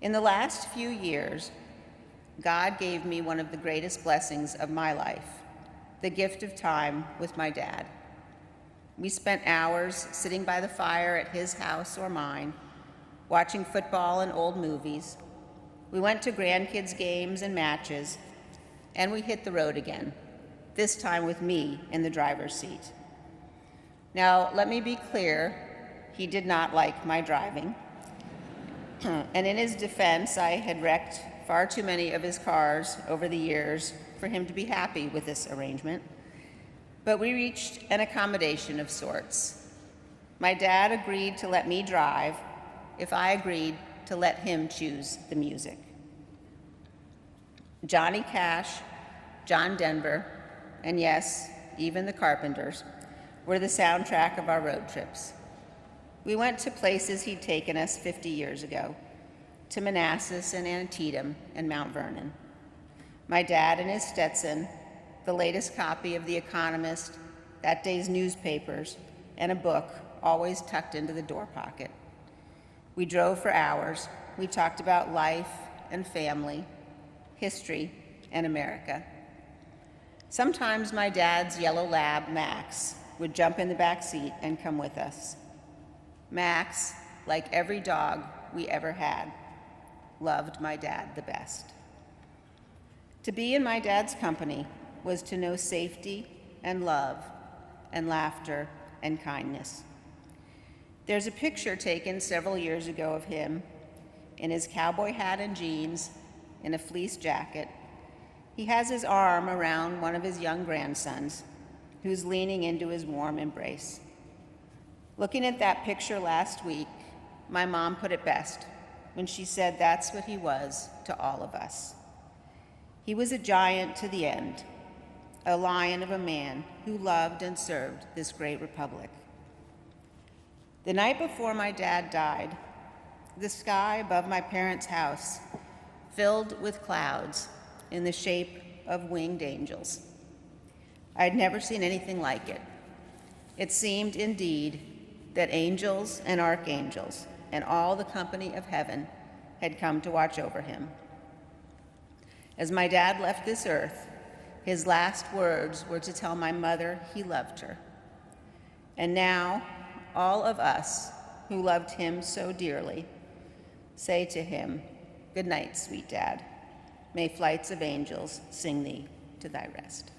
In the last few years, God gave me one of the greatest blessings of my life, the gift of time with my dad. We spent hours sitting by the fire at his house or mine, watching football and old movies. We went to grandkids' games and matches, and we hit the road again, this time with me in the driver's seat. Now, let me be clear, he did not like my driving. And in his defense, I had wrecked far too many of his cars over the years for him to be happy with this arrangement. But we reached an accommodation of sorts. My dad agreed to let me drive if I agreed to let him choose the music. Johnny Cash, John Denver, and yes, even the Carpenters were the soundtrack of our road trips. We went to places he'd taken us 50 years ago, to Manassas and Antietam and Mount Vernon. My dad in his Stetson, the latest copy of The Economist, that day's newspapers, and a book always tucked into the door pocket. We drove for hours. We talked about life and family, history, and America. Sometimes my dad's yellow lab, Max, would jump in the back seat and come with us. Max, like every dog we ever had, loved my dad the best. To be in my dad's company was to know safety and love and laughter and kindness. There's a picture taken several years ago of him in his cowboy hat and jeans, in a fleece jacket. He has his arm around one of his young grandsons, who's leaning into his warm embrace. Looking at that picture last week, my mom put it best when she said that's what he was to all of us. He was a giant to the end, a lion of a man who loved and served this great republic. The night before my dad died, the sky above my parents' house filled with clouds in the shape of winged angels. I had never seen anything like it. It seemed indeed that angels and archangels and all the company of heaven had come to watch over him. As my dad left this earth, his last words were to tell my mother he loved her. And now, all of us who loved him so dearly say to him, "Good night, sweet dad. May flights of angels sing thee to thy rest."